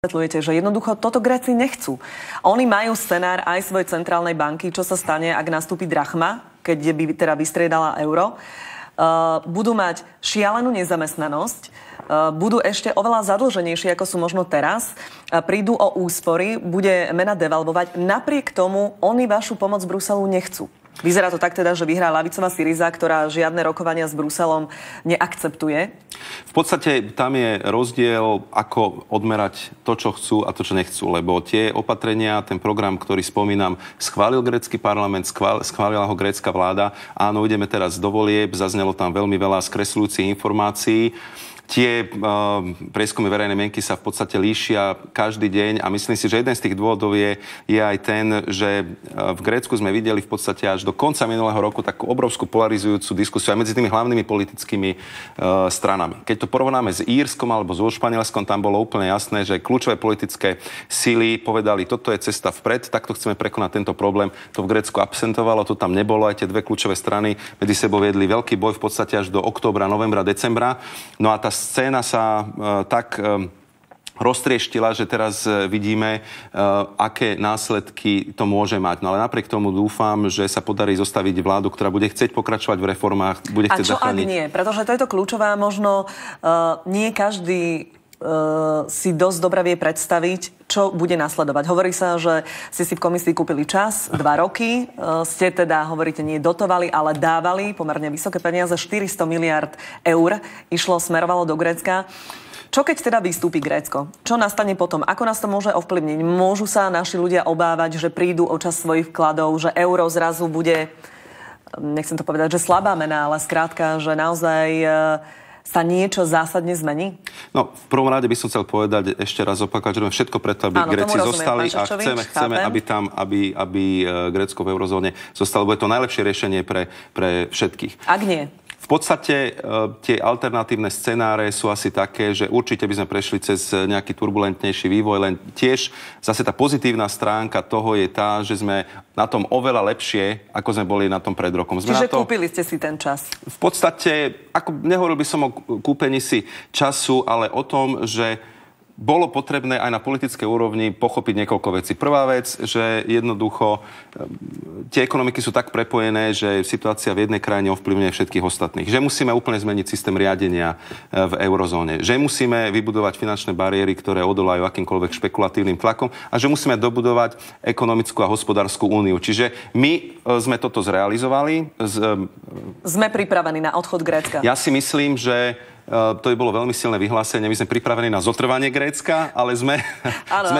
Vysvetľujete, že jednoducho toto Gréci nechcú. Oni majú scenár aj svojej centrálnej banky, čo sa stane, ak nastúpi drachma, keď by teda vystriedala euro. Budú mať šialenú nezamestnanosť, budú ešte oveľa zadlženejší, ako sú možno teraz. Prídu o úspory, bude mena devalvovať. Napriek tomu oni vašu pomoc Bruselu nechcú. Vyzerá to tak teda, že vyhrá ľavicová Syriza, ktorá žiadne rokovania s Bruselom neakceptuje. V podstate tam je rozdiel, ako odmerať to, čo chcú a to, čo nechcú. Lebo tie opatrenia, ten program, ktorý spomínam, schválil grécky parlament, schválila ho grécka vláda. Áno, ideme teraz do volieb, zaznelo tam veľmi veľa skresľujúcich informácií. Tie prieskumy verejnej mienky sa v podstate líšia každý deň a myslím si, že jeden z tých dôvodov je aj ten, že v Grécku sme videli v podstate až do konca minulého roku takú obrovskú polarizujúcu diskusiu aj medzi tými hlavnými politickými stranami. Keď to porovnáme s Írskom alebo so Španielskom, tam bolo úplne jasné, že kľúčové politické sily povedali, toto je cesta vpred, takto chceme prekonať tento problém. To v Grécku absentovalo, to tam nebolo, aj tie dve kľúčové strany medzi sebou viedli veľký boj v podstate až do októbra, novembra, decembra. No a tá scéna sa tak roztrieštila, že teraz vidíme, aké následky to môže mať. No ale napriek tomu dúfam, že sa podarí zostaviť vládu, ktorá bude chcieť pokračovať v reformách, bude chcieť zachrániť. A čo ak nie? Pretože to je to kľúčové, možno nie každý si dosť dobre vie predstaviť, čo bude nasledovať. Hovorí sa, že ste si v komisii kúpili čas, 2 roky, ste teda, hovoríte, nie dotovali, ale dávali pomerne vysoké peniaze, 400 miliard eur smerovalo do Grécka. Čo keď teda vystúpi Grécko? Čo nastane potom? Ako nás to môže ovplyvniť? Môžu sa naši ľudia obávať, že prídu o čas svojich vkladov, že euro zrazu bude, nechcem to povedať, že slabá mena, ale skrátka, že naozaj sa niečo zásadne zmení? No, v prvom rade by som chcel povedať, ešte raz opakovať, že robíme všetko preto, aby Gréci zostali a chceme, aby Grécko v eurozóne zostalo. Bude to najlepšie riešenie pre všetkých. Ak nie? V podstate tie alternatívne scenáre sú asi také, že určite by sme prešli cez nejaký turbulentnejší vývoj, len tiež zase tá pozitívna stránka toho je tá, že sme na tom oveľa lepšie, ako sme boli na tom pred rokom. Čiže kúpili ste si ten čas? V podstate, nehovoril by som o kúpení si času, ale o tom, že bolo potrebné aj na politickej úrovni pochopiť niekoľko vecí. Prvá vec, že jednoducho tie ekonomiky sú tak prepojené, že situácia v jednej krajine ovplyvňuje všetkých ostatných. Že musíme úplne zmeniť systém riadenia v eurozóne. Že musíme vybudovať finančné bariéry, ktoré odolajú akýmkoľvek špekulatívnym tlakom a že musíme dobudovať ekonomickú a hospodárskú úniu. Čiže my sme toto zrealizovali. Sme pripravení na odchod Grécka? Ja si myslím, že to by bolo veľmi silné vyhlásenie. My sme pripravení na zotrvanie Grécka, ale sme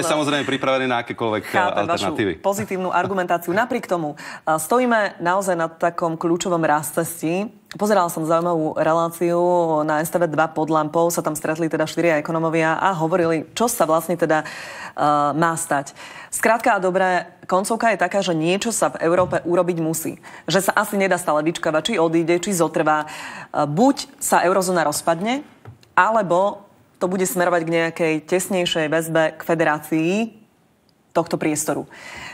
samozrejme pripravení na akékoľvek alternatívy. Vašu pozitívnu argumentáciu. Napriek tomu stojíme naozaj na takom kľúčovom rázcestí. Pozerala som zaujímavú reláciu na STV2 pod lampou. Sa tam stretli teda 4 ekonomovia a hovorili, čo sa vlastne teda má stať. Skrátka a dobré, koncovka je taká, že niečo sa v Európe urobiť musí. Že sa asi nedá stále vyčkávať, či odíde, či zotrvá. Buď sa eurozóna rozpadne, alebo to bude smerovať k nejakej tesnejšej väzbe k federácii tohto priestoru.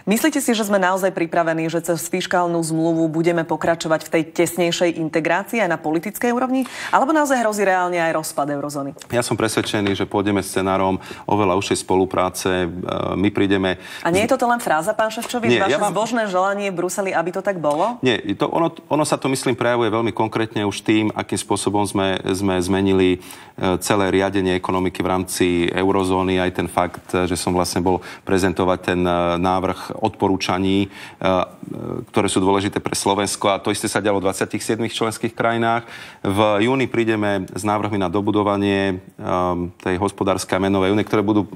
Myslíte si, že sme naozaj pripravení, že cez fiškálnu zmluvu budeme pokračovať v tej tesnejšej integrácii aj na politickej úrovni? Alebo naozaj hrozí reálne aj rozpad eurozóny? Ja som presvedčený, že pôjdeme scenárom oveľa užšej spolupráce. My prídeme... A nie je toto len fráza, pán Šefčovič? Vaše zbožné želanie v Bruseli, aby to tak bolo? Nie, ono sa to, myslím, prejavuje veľmi konkrétne už tým, akým spôsobom sme zmenili celé riadenie ekonomiky v rámci eurozóny. Aj ten fakt, že som vlastne bol prezentovať ten návrh odporúčaní, ktoré sú dôležité pre Slovensko. A to isté sa dialo v 27 členských krajinách. V júni prídeme s návrhmi na dobudovanie tej hospodárskej a menovej únie, ktoré budú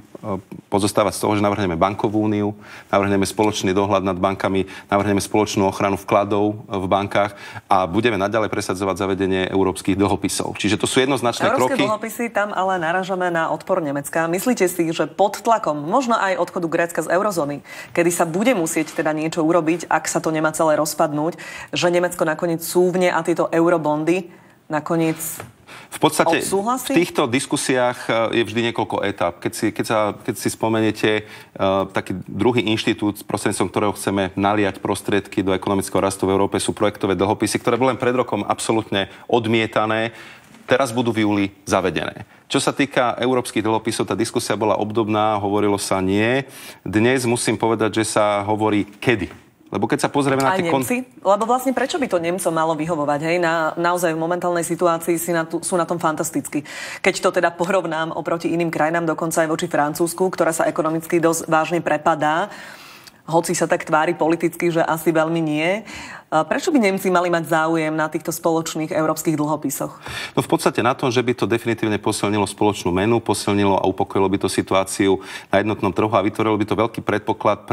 pozostávať z toho, že navrhneme bankovú úniu, navrhneme spoločný dohľad nad bankami, navrhneme spoločnú ochranu vkladov v bankách a budeme naďalej presadzovať zavedenie európskych dlhopisov. Čiže to sú jednoznačné kroky. Európske dlhopisy, tam ale naražame na odpor Nemecka. Myslíte si, že pod tlakom, možno aj odchodu Grécka z eurozóny, kedy sa bude musieť teda niečo urobiť, ak sa to nemá celé rozpadnúť, že Nemecko nakoniec súvne a tieto eurobondy nakoniec v podstate odsúhlasí? V týchto diskusiách je vždy niekoľko etáp. Keď si spomeniete taký druhý inštitút, prostredníctvom ktorého chceme naliať prostriedky do ekonomického rastu v Európe, sú projektové dlhopisy, ktoré boli len pred rokom absolútne odmietané. teraz budú v júli zavedené. Čo sa týka európskych dlhopisov, tá diskusia bola obdobná, hovorilo sa nie. Dnes musím povedať, že sa hovorí kedy. Lebo keď sa pozrieme na tie... Lebo vlastne prečo by to Nemcom malo vyhovovať? Hej? Naozaj v momentálnej situácii sú na tom fantasticky. Keď to teda porovnám oproti iným krajinám, dokonca aj voči Francúzsku, ktorá sa ekonomicky dosť vážne prepadá, hoci sa tak tvári politicky, že asi veľmi nie. Prečo by Nemci mali mať záujem na týchto spoločných európskych dlhopisoch? No v podstate na tom, že by to definitívne posilnilo spoločnú menu, posilnilo a upokojilo by to situáciu na jednotnom trhu a vytvorilo by to veľký predpoklad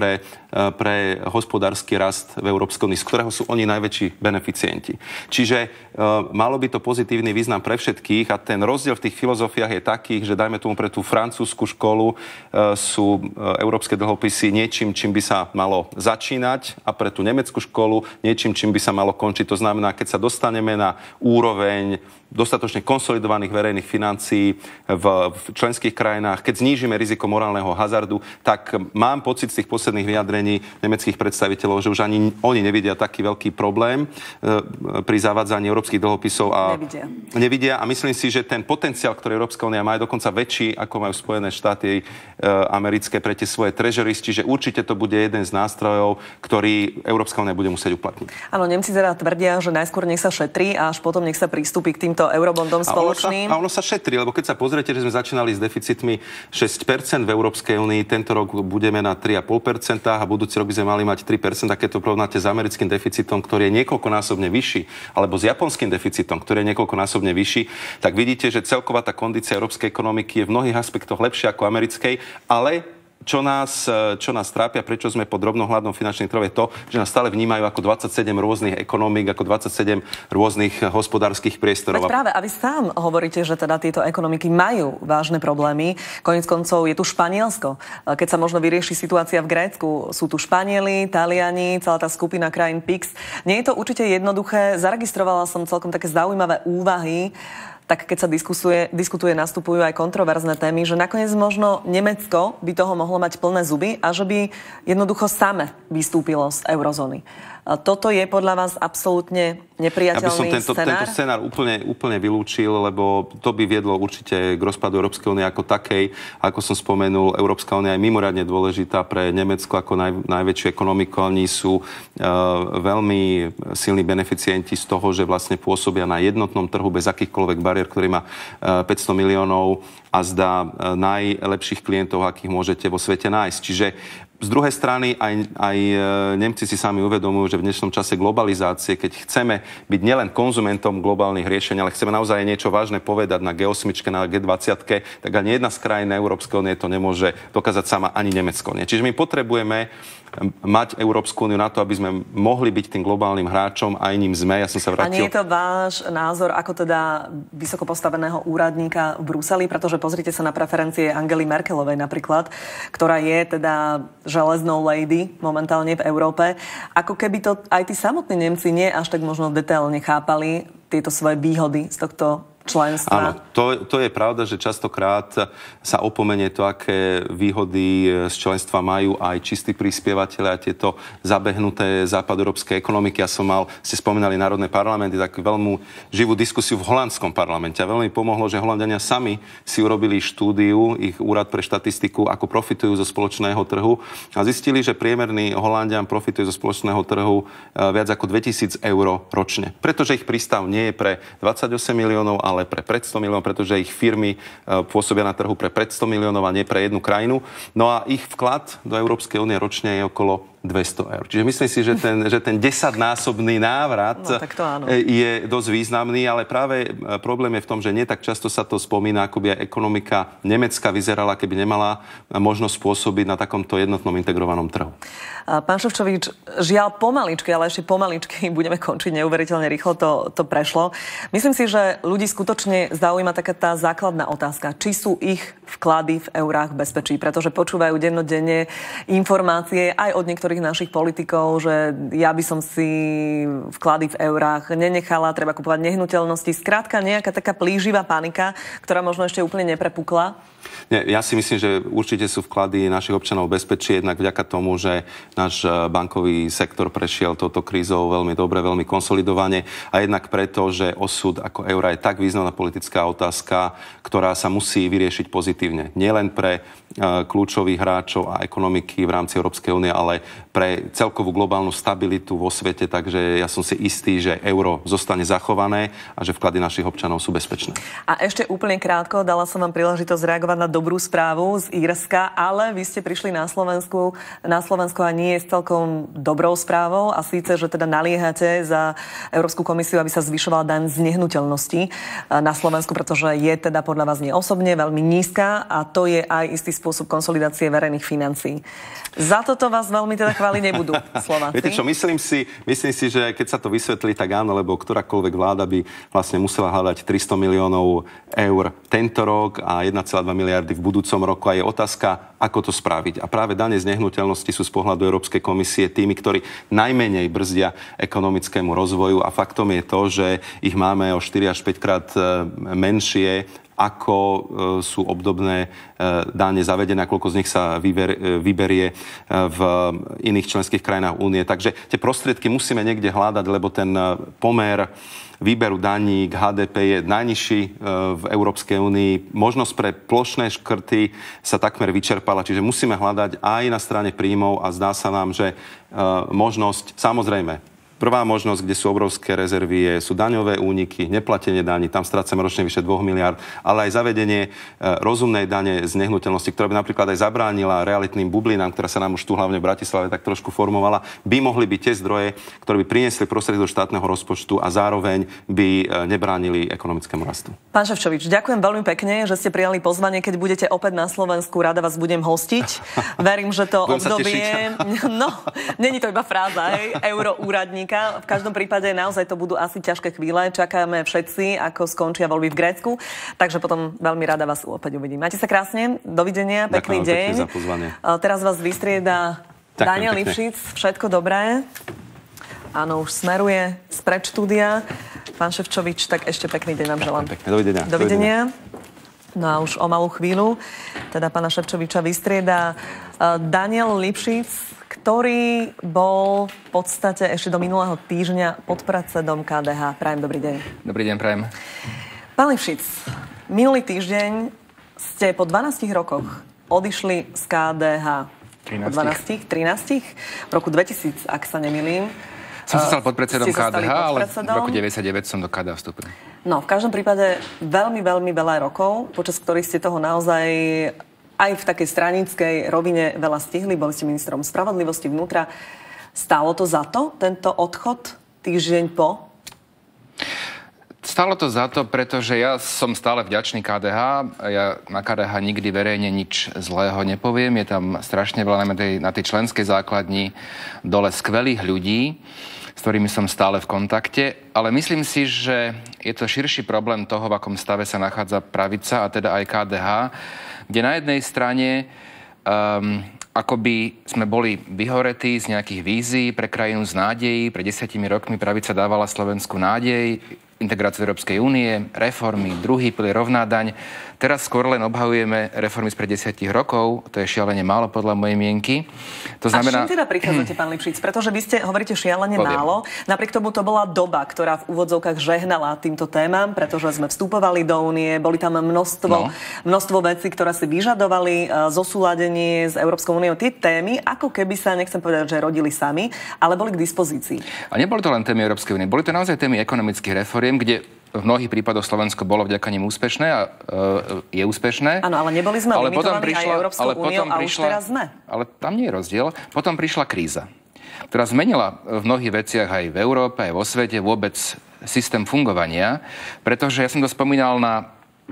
pre hospodársky rast v Európskej únii, z ktorého sú oni najväčší beneficienti. Čiže malo by to pozitívny význam pre všetkých a ten rozdiel v tých filozofiách je taký, že dajme tomu pre tú francúzsku školu sú európske dlhopisy niečím, čím by sa malo začínať a pre tú nemeckú školu niečím, čím by sa malo končiť. To znamená, keď sa dostaneme na úroveň dostatočne konsolidovaných verejných financií v členských krajinách, keď znížime riziko morálneho hazardu, tak mám pocit z tých posledných vyjadrení nemeckých predstaviteľov, že už ani oni nevidia taký veľký problém pri zavádzaní európskych dlhopisov a nevidia. A myslím si, že ten potenciál, ktorý Európska únia má, je dokonca väčší, ako majú Spojené štáty americké pre tie svoje treasuries, čiže určite to bude jeden z nástrojov, ktorý Európska únia bude musieť uplatniť. Áno, Nemci teda tvrdia, že najskôr nech sa šetrí a až potom nech sa pristúpi k týmto eurobondom spoločným. A ono sa šetrí, lebo keď sa pozriete, že sme začínali s deficitmi 6% v Európskej únii, tento rok budeme na 3,5% a budúci rok by sme mali mať 3%, a keď to porovnáte s americkým deficitom, ktorý je niekoľkonásobne vyšší, alebo s japonským deficitom, ktorý je niekoľkonásobne vyšší, tak vidíte, že celková tá kondícia európskej ekonomiky je v mnohých aspektoch lepšia ako americkej, ale čo nás trápia, prečo sme pod drobnohľadom finančných trhov, je to, že nás stále vnímajú ako 27 rôznych ekonomík, ako 27 rôznych hospodárskych priestorov. Veď práve, a vy sám hovoríte, že teda tieto ekonomiky majú vážne problémy. Koniec koncov je tu Španielsko. Keď sa možno vyrieši situácia v Grécku, sú tu Španieli, Taliani, celá tá skupina krajín PIX. Nie je to určite jednoduché. Zaregistrovala som celkom také zaujímavé úvahy, tak keď sa diskutuje, nastupujú aj kontroverzné témy, že nakoniec možno Nemecko by toho mohlo mať plné zuby a že by jednoducho same vystúpilo z eurozóny. Toto je podľa vás absolútne nepriateľný scenár? Tento scenár úplne vylúčil, lebo to by viedlo určite k rozpadu Európskej únie ako takej. Ako som spomenul, Európska únia je mimoriadne dôležitá pre Nemecko ako najväčšiu ekonomiku. Oni sú veľmi silní beneficienti z toho, že vlastne pôsobia na jednotnom trhu bez akýchkoľvek bariér, ktorý má 500 miliónov a zdá najlepších klientov, akých môžete vo svete nájsť. Čiže z druhej strany aj Nemci si sami uvedomujú, že v dnešnom čase globalizácie, keď chceme byť nielen konzumentom globálnych riešení, ale chceme naozaj niečo vážne povedať na G8, na G20, tak ani jedna z krajín Európskej únie to nemôže dokázať sama, ani Nemecko nie. Čiže my potrebujeme mať Európsku úniu na to, aby sme mohli byť tým globálnym hráčom a ním sme. Ja som sa vrátil. A nie je to váš názor ako teda vysoko postaveného úradníka v Bruseli, pretože pozrite sa na preferencie Angely Merkelovej napríklad, ktorá je teda železnou lady momentálne v Európe. Ako keby to aj tí samotní Nemci nie až tak možno detailne chápali tieto svoje výhody z tohto členstva. Áno, to je pravda, že častokrát sa opomenie to, aké výhody z členstva majú aj čistí prispievateľe a tieto zabehnuté západoeurópske ekonomiky. Ste spomínali národné parlamenty, tak veľmi živú diskusiu v holandskom parlamente. A veľmi pomohlo, že Holanďania sami si urobili štúdiu, ich úrad pre štatistiku, ako profitujú zo spoločného trhu a zistili, že priemerný Holanďan profituje zo spoločného trhu viac ako 2000 eur ročne. Pretože ich prístav nie je pre 28 miliónov, ale pre 500 miliónov, pretože ich firmy pôsobia na trhu pre 500 miliónov a nie pre jednu krajinu. No a ich vklad do Európskej únie ročne je okolo 200 eur. Čiže myslím si, že ten 10-násobný návrat je dosť významný, ale práve problém je v tom, že nie tak často sa to spomína, ako by aj ekonomika Nemecka vyzerala, keby nemala možnosť pôsobiť na takomto jednotnom integrovanom trhu. Pán Šefčovič, žiaľ pomaličky, ale ešte pomaličky budeme končiť, neuveriteľne rýchlo to prešlo. Myslím si, že ľudí skutočne zaujíma taká tá základná otázka, či sú ich vklady v eurách v bezpečí, pretože počúvajú dennodenne informácie aj od niektorých našich politikov, že ja by som si vklady v eurách nenechala, treba kupovať nehnuteľnosti. Skrátka nejaká taká plíživá panika, ktorá možno ešte úplne neprepukla. Nie, ja si myslím, že určite sú vklady našich občanov v bezpečí, jednak vďaka tomu, že náš bankový sektor prešiel touto krízou veľmi dobre, veľmi konsolidovane a jednak preto, že osud ako eura je tak významná politická otázka, ktorá sa musí vyriešiť pozitívne. Nielen pre kľúčových hráčov a ekonomiky v rámci Európskej únie, ale pre celkovú globálnu stabilitu vo svete, takže ja som si istý, že euro zostane zachované a že vklady našich občanov sú bezpečné. A ešte úplne krátko, dala som vám príležitosť reagovať na dobrú správu z Írska, ale vy ste prišli na Slovensko a nie je celkom dobrou správou a síce, že teda naliehate za Európsku komisiu, aby sa zvyšovala daň z nehnuteľnosti na Slovensku, pretože je teda podľa vás nie osobne veľmi nízka a to je aj istý spôsob konsolidácie verejných financií. Za toto vás veľmi teda chváliť nebudú Slováci. Viete čo, myslím si, že keď sa to vysvetlí, tak áno, lebo ktorákoľvek vláda by vlastne musela hľadať 300 miliónov eur tento rok a 1,2 miliardy v budúcom roku a je otázka, ako to spraviť. A práve dane z nehnuteľnosti sú z pohľadu Európskej komisie tými, ktorí najmenej brzdia ekonomickému rozvoju a faktom je to, že ich máme o 4 až 5 krát menšie ako sú obdobné dáne zavedené, koľko z nich sa vyberie v iných členských krajinách únie. Takže tie prostriedky musíme niekde hľadať, lebo ten pomer výberu daní k HDP je najnižší v Európskej únii. Možnosť pre plošné škrty sa takmer vyčerpala, čiže musíme hľadať aj na strane príjmov a zdá sa nám, že možnosť, samozrejme, prvá možnosť, kde sú obrovské rezervy, sú daňové úniky, neplatenie daní, tam strácame ročne vyše 2 miliard, ale aj zavedenie rozumnej dane z nehnuteľnosti, ktorá by napríklad aj zabránila realitným bublinám, ktorá sa nám už tu hlavne v Bratislave tak trošku formovala, by mohli byť tie zdroje, ktoré by priniesli prostriedky do štátneho rozpočtu a zároveň by nebránili ekonomickému rastu. Pán Šefčovič, ďakujem veľmi pekne, že ste prijali pozvanie, keď budete opäť na Slovensku, rada vás budem hostiť. Verím, že to obdobie, no, není to iba fráza, hej, euroúradník. V každom prípade naozaj to budú asi ťažké chvíle. Čakáme všetci, ako skončia voľby v Grécku. Takže potom veľmi rada vás opäť uvidím. Majte sa krásne. Dovidenia. Pekný deň. Teraz vás vystrieda Daniel Lipšic. Všetko dobré. Áno, už smeruje spred štúdia. Pán Šefčovič, tak ešte pekný deň vám želám. Pekne. Dovidenia. Dovidenia. No a už o malú chvíľu teda pána Šefčoviča vystrieda Daniel Lipšic, ktorý bol v podstate ešte do minulého týždňa podpredsedom KDH. Prajem, dobrý deň. Dobrý deň, prajem. Pán Lipšic, minulý týždeň ste po 12 rokoch odišli z KDH. 13. V roku 2000, ak sa nemýlim. Som sa stal podpredsedom KDH, ale v roku 99 som do KDH vstúpil. No, v každom prípade veľmi, veľmi veľa rokov, počas ktorých ste toho naozaj aj v takej stranickej rovine veľa stihli. Boli ste ministrom spravodlivosti, vnútra. Stálo to za to, tento odchod týždeň po? Stalo to za to, pretože ja som stále vďačný KDH. Ja na KDH nikdy verejne nič zlého nepoviem. Je tam strašne veľa na tej členskej základni dole skvelých ľudí, s ktorými som stále v kontakte. Ale myslím si, že je to širší problém toho, v akom stave sa nachádza pravica, a teda aj KDH, kde na jednej strane akoby sme boli vyhoretí z nejakých vízií pre krajinu z nádejí. Pred 10 rokmi pravica dávala Slovensku nádej, integráciu Európskej únie, reformy, druhý pilier, rovná daň. Teraz skôr len obhajujeme reformy spred 10 rokov. To je šialene málo podľa mojej mienky. To znamená... A čím teda prichádzate, pán Lipšic? Pretože vy hovoríte šialene málo. Napriek tomu to bola doba, ktorá v úvodzovkách žehnala týmto témam, pretože sme vstupovali do únie, boli tam množstvo vecí, ktoré si vyžadovali zosúladenie s Európskou úniou. Tie témy, ako keby sa, nechcem povedať, že rodili sami, ale boli k dispozícii. A neboli to len témy Európskej únie, boli to naozaj témy ekonomických reforiem, kde v mnohých prípadoch Slovensko bolo vďaka nim úspešné a je úspešné. Áno, ale neboli sme limitovaní aj Európskou úniou a už teraz sme. Ale tam nie je rozdiel. Potom prišla kríza, ktorá zmenila v mnohých veciach aj v Európe, aj vo svete vôbec systém fungovania, pretože ja som to spomínal u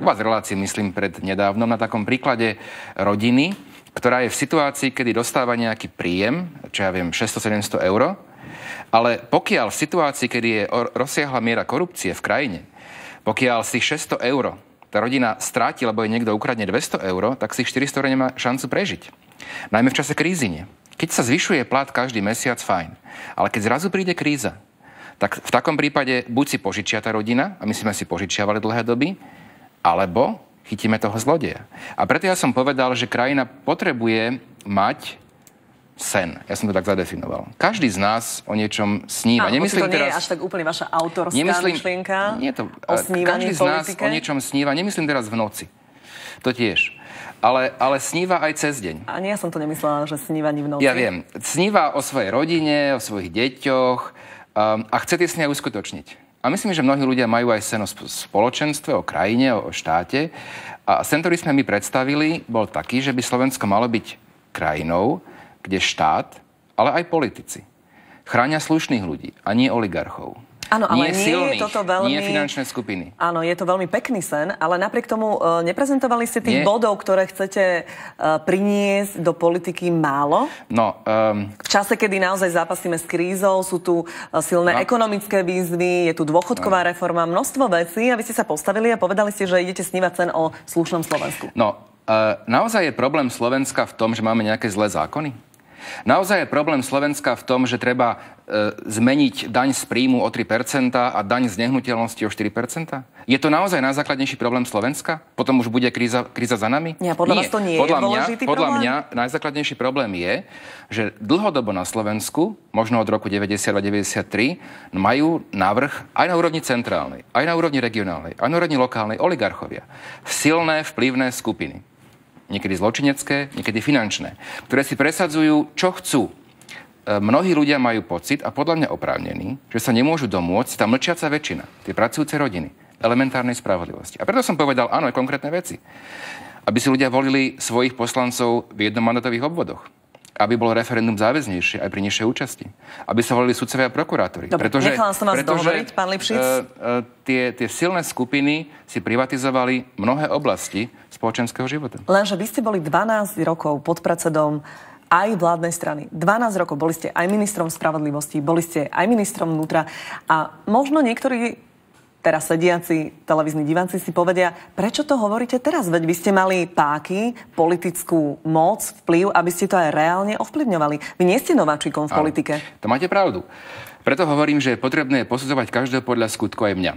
vás v relácii, myslím, pred nedávnom, na takom príklade rodiny, ktorá je v situácii, kedy dostáva nejaký príjem, čo ja viem, 600-700 eur, ale pokiaľ v situácii, kedy je rozsiahla miera korupcie v krajine, pokiaľ z tých 600 eur tá rodina stráti, lebo jej niekto ukradne 200 eur, tak si 400 eur nemá šancu prežiť. Najmä v čase krízy nie. Keď sa zvyšuje plat každý mesiac, fajn. Ale keď zrazu príde kríza, tak v takom prípade buď si požičia tá rodina, a my sme si požičiavali dlhé doby, alebo chytíme toho zlodeja. A preto ja som povedal, že krajina potrebuje mať sen. Ja som to tak zadefinoval. Každý z nás o niečom sníva. Nemyslím to nie teraz, je až tak úplne vaša autorská myšlienka o snívaní každý z nás o niečom sníva. Nemyslím teraz v noci. To tiež. Ale sníva aj cez deň. Ani ja som to nemyslela, že snívaní v noci. Ja viem. Sníva o svojej rodine, o svojich deťoch a chce tie sny aj uskutočniť. A myslím, že mnohí ľudia majú aj sen o spoločenstve, o krajine, o štáte. A sen, ktorý sme my predstavili, bol taký, že by Slovensko malo byť krajinou, kde štát, ale aj politici chránia slušných ľudí a nie oligarchov. Áno, ale nie silných, je toto veľmi... nie finančné skupiny. Áno, je to veľmi pekný sen, ale napriek tomu neprezentovali ste tých bodov, ktoré chcete priniesť do politiky málo? No, v čase, kedy naozaj zápasíme s krízou, sú tu silné ekonomické výzvy, je tu dôchodková reforma, množstvo vecí a vy ste sa postavili a povedali ste, že idete snívať sen o slušnom Slovensku. No, naozaj je problém Slovenska v tom, že máme nejaké zlé zákony? Naozaj je problém Slovenska v tom, že treba zmeniť daň z príjmu o 3% a daň z nehnuteľnosti o 4%? Je to naozaj najzákladnejší problém Slovenska? Potom už bude kríza za nami? Nie, podľa vás to nie je dôležitý problém? Podľa mňa najzákladnejší problém je, že dlhodobo na Slovensku, možno od roku 90 a 93, majú návrh aj na úrovni centrálnej, aj na úrovni regionálnej, aj na úrovni lokálnej oligarchovia. Silné vplyvné skupiny. Niekedy zločinecké, niekedy finančné, ktoré si presadzujú, čo chcú. Mnohí ľudia majú pocit, a podľa mňa oprávnený, že sa nemôžu domôcť tá mlčiaca väčšina, tie pracujúce rodiny, elementárnej spravodlivosti. A preto som povedal, áno, aj konkrétne veci. Aby si ľudia volili svojich poslancov v jednomandátových obvodoch. Aby bolo referendum záväznejšie aj pri nižšej účasti. Aby sa volili sudcovia a prokurátori. Dobre, nechala som vás dohovoriť, pán Lipšic. Tie silné skupiny si privatizovali mnohé oblasti spoločenského života. Lenže vy ste boli 12 rokov podpredsedom aj vládnej strany. 12 rokov. Boli ste aj ministrom spravodlivosti, boli ste aj ministrom vnútra. A možno niektorí teraz sediaci televízni diváci si povedia, prečo to hovoríte teraz? Veď vy ste mali páky, politickú moc, vplyv, aby ste to aj reálne ovplyvňovali. Vy nie ste nováčikom v politike. To máte pravdu. Preto hovorím, že je potrebné posudzovať každého podľa skutku, aj mňa.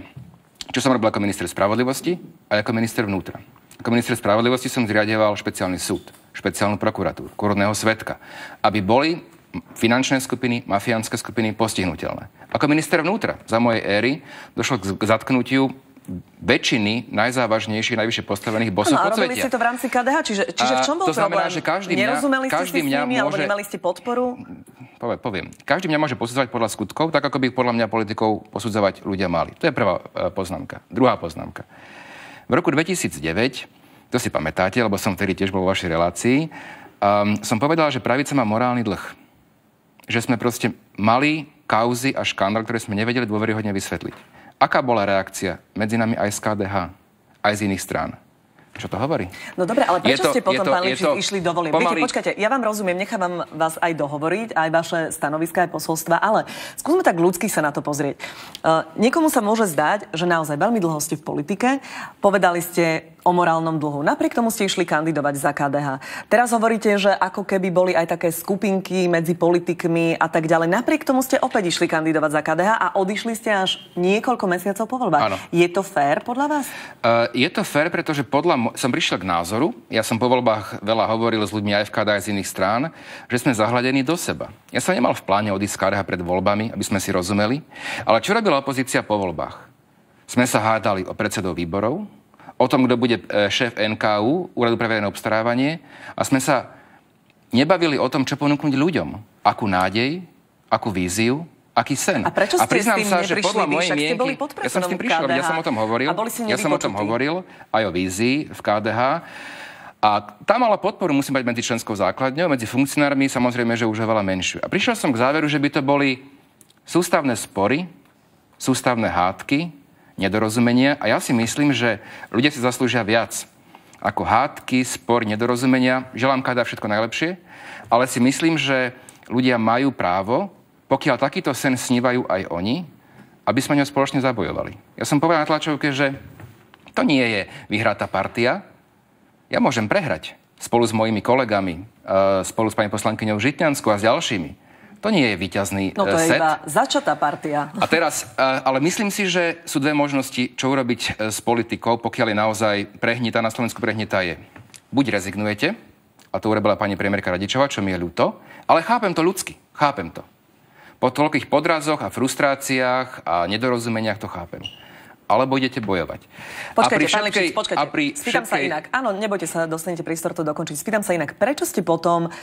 Čo som robil ako minister spravodlivosti a ako minister vnútra. Ako minister spravodlivosti som zriaďoval špeciálny súd, špeciálnu prokuratúru, korunného svedka, aby boli finančné skupiny, mafiánske skupiny postihnutelné. Ako minister vnútra za mojej éry došlo k zatknutiu väčšiny najzávažnejších, najvyššie postavených bosov podsvetia. Áno, robili ste to v rámci KDH, čiže v čom bol to znamená, problém? Že nerozumeli ste si s nimi, alebo nemali ste podporu? Poviem. Každý mňa môže posudzovať podľa skutkov, tak ako by podľa mňa politikov posudzovať ľudia mali. To je prvá poznámka. Druhá poznámka. V roku 2009, to si pamätáte, lebo som vtedy tiež bol vo vašej relácii, som povedal, že pravica má morálny dlh. Že sme proste mali kauzy a škandál, ktoré sme nevedeli dôveryhodne vysvetliť. Aká bola reakcia medzi nami aj z KDH, aj z iných strán? Čo to hovorí? No dobre, ale prečo ste potom, pán Lipšic, išli do volieb? Viete, počkajte, ja vám rozumiem, nechávam vás aj dohovoriť, aj vaše stanoviská, aj posolstva, ale skúsme tak ľudsky sa na to pozrieť. Niekomu sa môže zdať, že naozaj veľmi dlho ste v politike, povedali ste o morálnom dlhu. Napriek tomu ste išli kandidovať za KDH. Teraz hovoríte, že ako keby boli aj také skupinky medzi politikmi a tak ďalej. Napriek tomu ste opäť išli kandidovať za KDH a odišli ste až niekoľko mesiacov po voľbách. Áno. Je to fér podľa vás? Je to fér, pretože som prišiel k názoru, ja som po voľbách veľa hovoril s ľuďmi aj v KDH z iných strán, že sme zahľadení do seba. Ja som nemal v pláne odísť z KDH pred voľbami, aby sme si rozumeli, ale čo robila opozícia po voľbách? Sme sa hádali o predsedov výborov, o tom, kto bude šéf NKÚ, Úradu pre verejné obstarávanie, a sme sa nebavili o tom, čo ponúknuť ľuďom. Akú nádej, akú víziu, aký sen. A prečo ste priznám s tým sa, že neprišli podľa vy? mojej mienky, ja som s tým prišiel, ja som o tom hovoril. Aj o vízii v KDH. A tá mala podporu, musím mať medzi členskou základňou, medzi funkcionármi, samozrejme, že už oveľa menšiu. A prišiel som k záveru, že by to boli sústavné spory, sústavné hádky, nedorozumenia, a ja si myslím, že ľudia si zaslúžia viac ako hádky, spor, nedorozumenia. Želám KDH všetko najlepšie, ale si myslím, že ľudia majú právo, pokiaľ takýto sen snívajú aj oni, aby sme ňo spoločne zabojovali. Ja som povedal na tlačovke, že To nie je vyhratá partia. Ja môžem prehrať spolu s mojimi kolegami, spolu s pani poslankyňou Žitňanskou a s ďalšími. To nie je víťazný set. No to je iba začatá partia. A teraz, ale myslím si, že sú dve možnosti, čo urobiť s politikou, pokiaľ je naozaj prehnitá, na Slovensku prehnitá je. Buď rezignujete, a to urobila pani premiérka Radičová, čo mi je ľúto, ale chápem to ľudsky, chápem to. Po toľkých podrazoch a frustráciách a nedorozumeniach to chápem. Alebo idete bojovať. Počkajte, spýtam sa inak. Áno, nebojte sa, dostanete prístor to dokončiť. Spýtam sa inak, prečo ste potom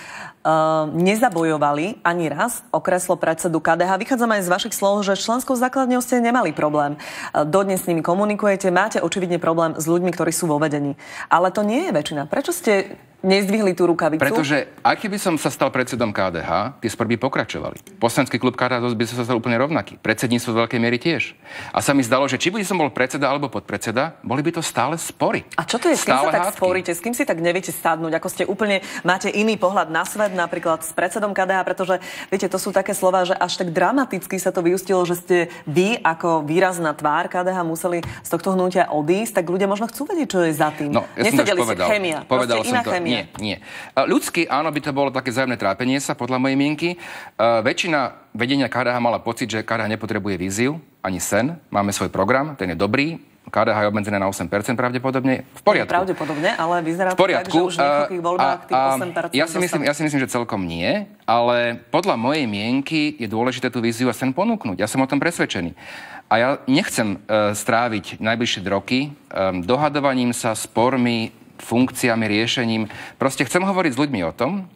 nezabojovali ani raz o kreslo predsedu KDH? Vychádzam aj z vašich slov, že s členskou základňou ste nemali problém. Dodnes s nimi komunikujete, máte očividne problém s ľuďmi, ktorí sú vo vedení. Ale to nie je väčšina. Prečo ste nezdvihli tú rukavicu? Pretože ak by som sa stal predsedom KDH, tie spory by pokračovali. Poslanecký klub KDH by sa stal úplne rovnaký. Predsedníctvo v veľkej miery tiež. A sa mi zdalo, že či by som bol predseda alebo podpredseda, boli by to stále spory. A čo to je? S kým sa tak sporíte? S kým si tak neviete sadnúť? Ako ste úplne máte iný pohľad na svet, napríklad s predsedom KDH, pretože viete, to sú také slová, že až tak dramaticky sa to vyústilo, že ste vy ako výrazná tvár KDH museli z tohto hnutia odísť, tak ľudia možno chcú vedieť, čo je za tým. No, ja nesedeli si chémia. Povedal som to. Chémia. Nie. Ľudsky, áno, by to bolo také vzájomné trápenie sa, podľa mojej mienky. Väčšina vedenia KDH mala pocit, že KDH nepotrebuje víziu, ani sen. Máme svoj program, ten je dobrý. KDH je obmedzené na 8% pravdepodobne. V poriadku. Pravdepodobne, ale vyzerá to tak, že už v niekoľkých voľbách tých 8% ja si myslím, že celkom nie, ale podľa mojej mienky je dôležité tú víziu a sen ponúknuť. Ja som o tom presvedčený. A ja nechcem stráviť najbližšie roky dohadovaním sa, spormi, funkciami, riešením. Proste chcem hovoriť s ľuďmi o tom,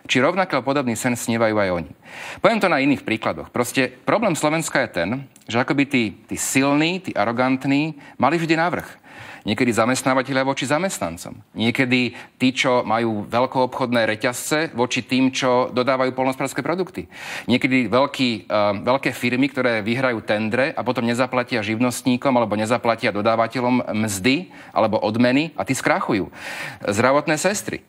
či rovnaký podobný sen snívajú aj oni. Poviem to na iných príkladoch. Proste problém Slovenska je ten, že akoby tí silní, tí arogantní mali vždy navrch. Niekedy zamestnávateľia voči zamestnancom. Niekedy tí, čo majú veľkoobchodné reťazce voči tým, čo dodávajú poľnohospodárske produkty. Niekedy veľké firmy, ktoré vyhrajú tendre a potom nezaplatia živnostníkom alebo nezaplatia dodávateľom mzdy alebo odmeny a tí skrachujú. Zdravotné sestry.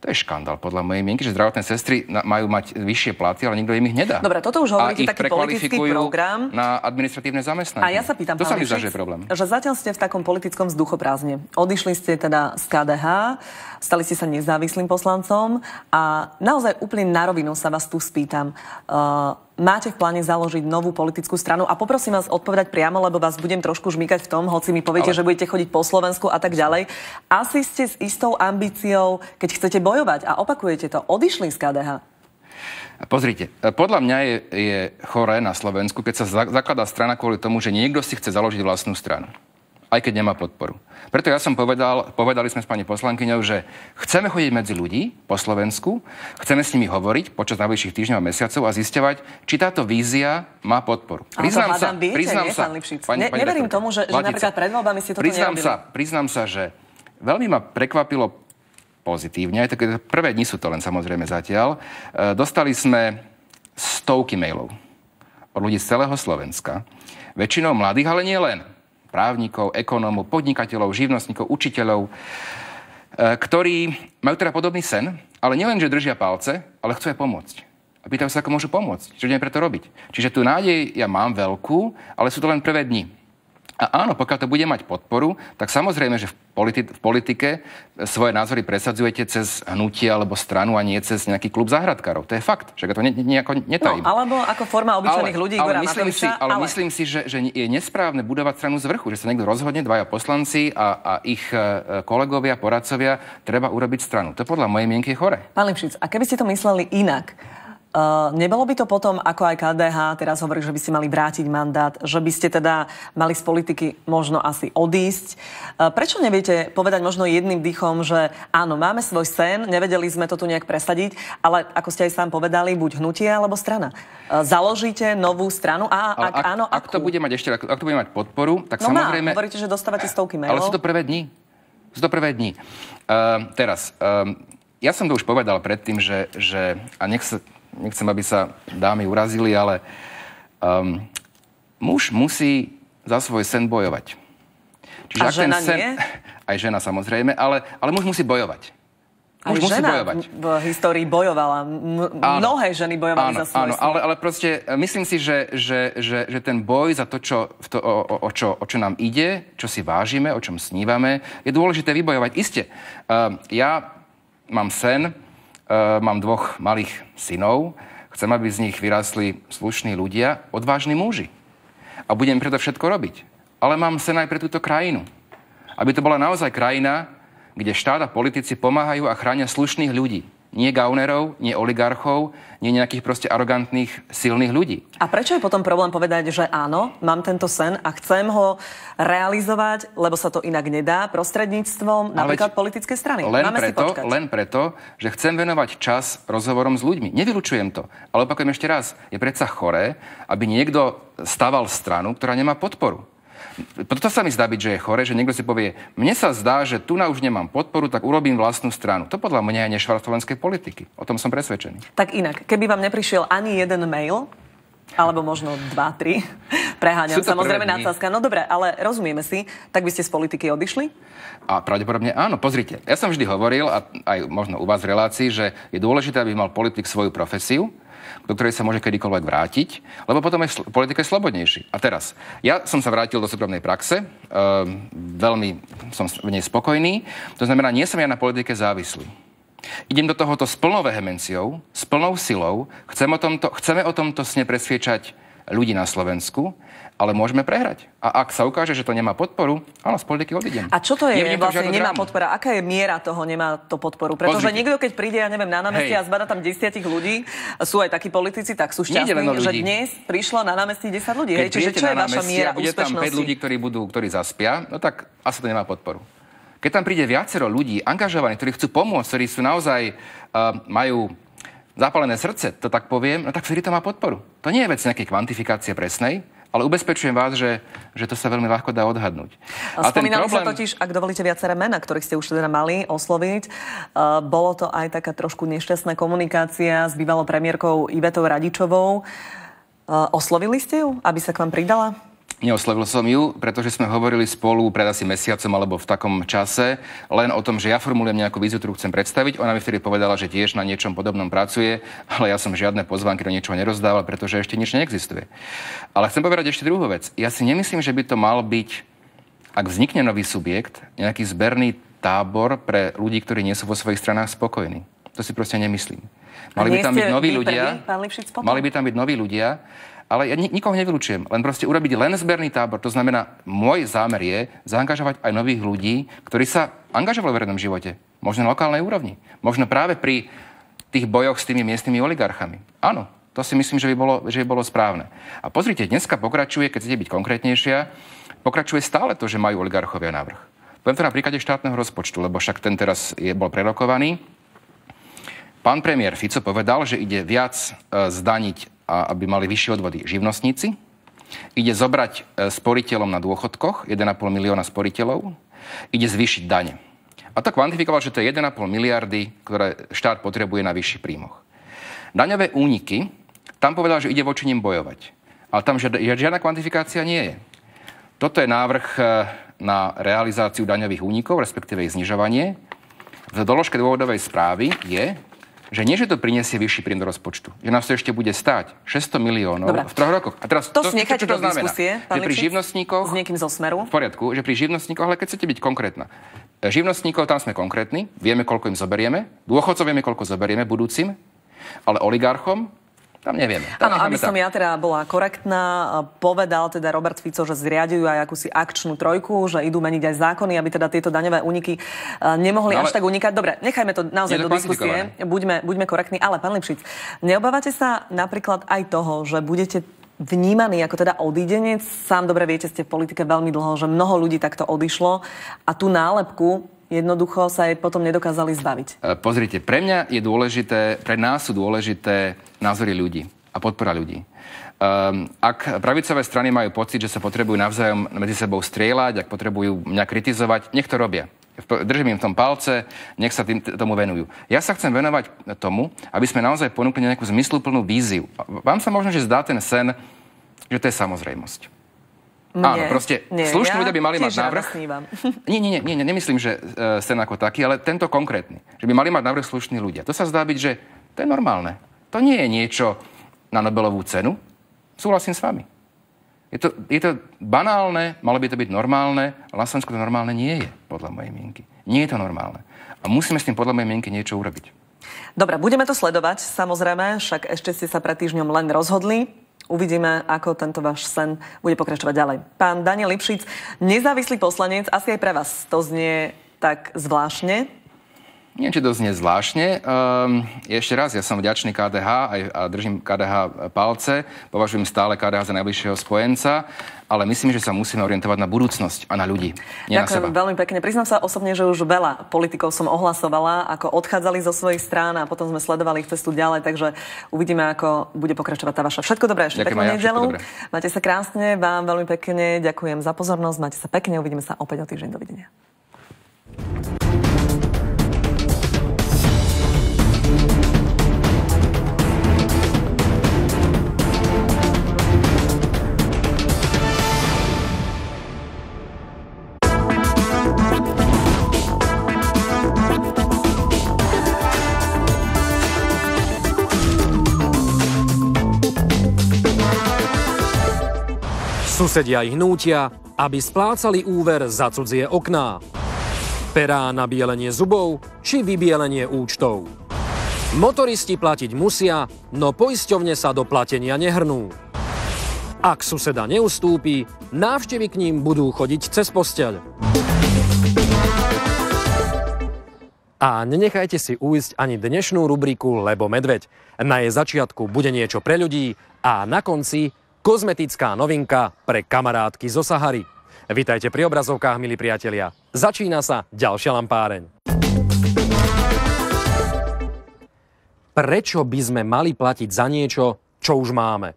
To je škandál podľa mojej mienky, že zdravotné sestry majú mať vyššie platy, ale nikto im ich nedá. Dobre, toto už hovoríte taký politický program. Na administratívne zamestnanie. A ja sa pýtam, to sa mi zdá, že je problém. Že zatiaľ ste v takom politickom vzduchoprázdne. Odišli ste teda z KDH, stali ste sa nezávislým poslancom a naozaj úplne na rovinu sa vás tu spýtam. Máte v pláne založiť novú politickú stranu? A poprosím vás odpovedať priamo, lebo vás budem trošku žmýkať v tom, hoci mi poviete, že budete chodiť po Slovensku a tak ďalej. Asi ste s istou ambíciou, keď chcete bojovať a opakujete to, odišli z KDH. Pozrite, podľa mňa je choré na Slovensku, keď sa zakladá strana kvôli tomu, že niekto si chce založiť vlastnú stranu. Aj keď nemá podporu. Preto ja som povedali sme s pani poslankyňou, že chceme chodiť medzi ľudí po Slovensku, chceme s nimi hovoriť počas najbližších týždňov a mesiacov a zisťovať, či táto vízia má podporu. Priznám sa, neverím tomu, že napríklad pred voľbami ste toto nerobili. Priznám sa, že veľmi ma prekvapilo pozitívne, aj také prvé dni sú to len samozrejme zatiaľ. Dostali sme stovky mailov od ľudí z celého Slovenska, väčšinou mladých, ale nie len. Právnikov, ekonómov, podnikateľov, živnostníkov, učiteľov, ktorí majú teda podobný sen, ale nielen, že držia palce, ale chcú aj pomôcť. A pýtajú sa, ako môžu pomôcť. Čo ideme preto robiť. Čiže tú nádej ja mám veľkú, ale sú to len prvé dni. A áno, pokiaľ to bude mať podporu, tak samozrejme, že v politike svoje názory presadzujete cez hnutie alebo stranu a nie cez nejaký klub záhradkárov. To je fakt, že to nejako netajím. No, alebo ako forma obyčajných ľudí, Igora Matoviča. Ale myslím si, že je nesprávne budovať stranu z vrchu, že sa niekto rozhodne, dvaja poslanci a ich kolegovia, poradcovia, treba urobiť stranu. To podľa mojej mienky je chore. Pán Lipšic, a keby ste to mysleli inak, nebolo by to potom, ako aj KDH teraz hovorí, že by ste mali vrátiť mandát, že by ste teda mali z politiky možno asi odísť. Prečo neviete povedať možno jedným dýchom, že áno, máme svoj sen, nevedeli sme to tu nejak presadiť, ale ako ste aj sám povedali, buď hnutie alebo strana. Založíte novú stranu a ak áno, ak to bude mať podporu, tak samozrejme... Hovoríte, že dostávate stovky mailov. Ale sú to prvé dni. Teraz, ja som to už povedal predtým, že a nechcem, aby sa dámy urazili, ale muž musí za svoj sen bojovať. Čiže a žena nie? Aj žena samozrejme, ale muž musí bojovať. Aj musí žena bojovať. v histórii bojovala. Mnohé ženy bojovali za svoje. Áno, ale proste myslím si, že ten boj za to, o čo nám ide, čo si vážime, o čom snívame, je dôležité vybojovať. Isté, ja mám sen, mám 2 malých synov, chcem, aby z nich vyrástli slušní ľudia, odvážni muži. A budem preto všetko robiť. Ale mám sen aj pre túto krajinu. Aby to bola naozaj krajina, kde štát a politici pomáhajú a chránia slušných ľudí. Nie gaunerov, nie oligarchov, nie nejakých proste arogantných, silných ľudí. A prečo je potom problém povedať, že áno, mám tento sen a chcem ho realizovať, lebo sa to inak nedá prostredníctvom napríklad politickej strany? Len preto, že chcem venovať čas rozhovorom s ľuďmi. Nevylučujem to. Ale opakujem ešte raz, je predsa choré, aby niekto stával stranu, ktorá nemá podporu. Toto sa mi zdá byť, že je chore, že niekto si povie, mne sa zdá, že tu už nemám podporu, tak urobím vlastnú stranu. To podľa mňa je nešvar slovenskej politiky. O tom som presvedčený. Tak inak, keby vám neprišiel ani jeden mail, alebo možno 2-3, preháňam samozrejme nadsázka. No dobre, ale rozumieme si, tak by ste z politiky odišli? A pravdepodobne áno, pozrite. Ja som vždy hovoril, a aj možno u vás v relácii, že je dôležité, aby mal politik svoju profesiu, do ktorej sa môže kedykoľvek vrátiť, lebo potom je politika slobodnejší. A teraz, ja som sa vrátil do súkromnej praxe, veľmi som v nej spokojný, to znamená, nie som ja na politike závislý. Idem do tohoto s plnou vehemenciou, s plnou silou, chceme o tomto sne presviečať ľudí na Slovensku, ale môžeme prehrať. A ak sa ukáže, že to nemá podporu, áno, z politiky odídem. A čo to je vlastne nemá podpora? Aká je miera toho nemá to podporu? Pretože niekto, keď príde, ja neviem, na námestie a zbada tam 10 ľudí, sú aj takí politici, tak sú šťastní, že dnes prišlo na námestí 10 ľudí. Keď čiže čo je vaša miera bude úspešnosti? Tam 5 ľudí, ktorí zaspia, no tak asi to nemá podporu. Keď tam príde viacero ľudí, angažovaní, ktorí chcú pomôcť, ktorí sú naozaj, majú zapálené srdce, to tak poviem, no tak vtedy to má podporu. To nie je vec nejakej kvantifikácie presnej, ale ubezpečujem vás, že to sa veľmi ľahko dá odhadnúť. Spomínali sa totiž, ak dovolíte, viaceré mená, ktorých ste už teda mali osloviť. Bolo to aj taká trošku nešťastná komunikácia s bývalou premiérkou Ivetou Radičovou. Oslovili ste ju, aby sa k vám pridala? Neoslovil som ju, pretože sme hovorili spolu pred asi mesiacom alebo v takom čase len o tom, že ja formulujem nejakú víziu, ktorú chcem predstaviť. Ona mi vtedy povedala, že tiež na niečom podobnom pracuje, ale ja som žiadne pozvánky do niečoho nerozdával, pretože ešte nič neexistuje. Ale chcem povedať ešte druhú vec. Ja si nemyslím, že by to mal byť, ak vznikne nový subjekt, nejaký zberný tábor pre ľudí, ktorí nie sú vo svojich stranách spokojní. To si proste nemyslím. Mali by tam byť noví ľudia. Mali by tam byť noví ľudia. Ale ja nikoho nevylučujem. Len proste urobiť len zberný tábor. To znamená, môj zámer je zaangažovať aj nových ľudí, ktorí sa angažovali v verejnom živote. Možno na lokálnej úrovni. Možno práve pri tých bojoch s tými miestnymi oligarchami. Áno, to si myslím, že by bolo správne. A pozrite, dneska pokračuje, keď chcete byť konkrétnejšia, pokračuje stále to, že majú oligarchovia návrh. Poviem to na príklade štátneho rozpočtu, lebo však ten teraz bol prerokovaný. Pán premiér Fico povedal, že ide viac zdaniť, aby mali vyššie odvody živnostníci. Ide zobrať sporiteľom na dôchodkoch, 1,5 milióna sporiteľov. Ide zvýšiť dane. A to kvantifikoval, že to je 1,5 miliardy, ktoré štát potrebuje na vyšších príjmoch. Daňové úniky, tam povedal, že ide voči nim bojovať. Ale tam žiadna kvantifikácia nie je. Toto je návrh na realizáciu daňových únikov, respektíve ich znižovanie. V doložke dôvodovej správy je, že nie, že to prinesie vyšší príjem do rozpočtu, že nás to ešte bude stáť 600 miliónov v 3 rokoch. A teraz to nechajte do diskusie, pán Lipšic, že pri živnostníkoch s niekým zo Smeru. V poriadku, že pri živnostníkoch, ale keď chcete byť konkrétna. Živnostníkov tam sme konkrétni, vieme, koľko im zoberieme, dôchodcov vieme, koľko zoberieme budúcim, ale oligarchom tam nevieme. Áno, aby som ja teda bola korektná, povedal teda Robert Fico, že zriaďujú aj akúsi akčnú trojku, že idú meniť aj zákony, aby teda tieto daňové úniky nemohli až tak unikať. Dobre, nechajme to naozaj do diskusie. Buďme korektní. Ale pán Lipšic, neobávate sa napríklad aj toho, že budete vnímaný ako teda odídenec? Sám dobre viete, ste v politike veľmi dlho, že mnoho ľudí takto odišlo a tú nálepku jednoducho sa jej potom nedokázali zbaviť. Pozrite, pre mňa je dôležité, pre nás sú dôležité názory ľudí a podpora ľudí. Ak pravicové strany majú pocit, že sa potrebujú navzájom medzi sebou strieľať, ak potrebujú mňa kritizovať, nech to robia. Držím im v tom palce, nech sa tomu venujú. Ja sa chcem venovať tomu, aby sme naozaj ponúkli nejakú zmysluplnú víziu. Vám sa možno, že zdá ten sen, že to je samozrejmosť. Áno, proste slušní ľudia by mali mať návrh. Nie, nemyslím, že sen ako taký, ale tento konkrétny. Že by mali mať návrh slušní ľudia. To sa zdá byť, že to je normálne. To nie je niečo na Nobelovú cenu. Súhlasím s vami. Je to banálne, malo by to byť normálne, ale na Slovensku to normálne nie je, podľa mojej mienky. Nie je to normálne. A musíme s tým podľa mojej mienky niečo urobiť. Dobre, budeme to sledovať, samozrejme, však ešte ste sa pred týždňom len rozhodli. Uvidíme, ako tento váš sen bude pokračovať ďalej. Pán Daniel Lipšic, nezávislý poslanec, asi aj pre vás to znie tak zvláštne? Nie, či to znie zvláštne. Ešte raz, ja som vďačný KDH a držím KDH palce. Považujem stále KDH za najbližšieho spojenca, ale myslím, že sa musíme orientovať na budúcnosť a na ľudí, nie na seba. Ďakujem veľmi pekne. Priznám sa osobne, že už veľa politikov som ohlasovala, ako odchádzali zo svojich strán a potom sme sledovali ich cestu ďalej, takže uvidíme, ako bude pokračovať tá vaša. Všetko dobré, ešte peknú nedeľu. Máte sa krásne, vám veľmi pekne ďakujem za pozornosť, máte sa pekne, uvidíme sa opäť o týždeň. Dovidenia. Susedia ich nútia, aby splácali úver za cudzie okná. Perá na bielenie zubov či vybielenie účtov. Motoristi platiť musia, no poisťovne sa do platenia nehrnú. Ak suseda neustúpi, návštevy k ním budú chodiť cez posteľ. A nenechajte si ujsť ani dnešnú rubriku Lebo medveď. Na jej začiatku bude niečo pre ľudí a na konci kozmetická novinka pre kamarátky zo Sahary. Vitajte pri obrazovkách, milí priatelia. Začína sa ďalšia lampáreň. Prečo by sme mali platiť za niečo, čo už máme?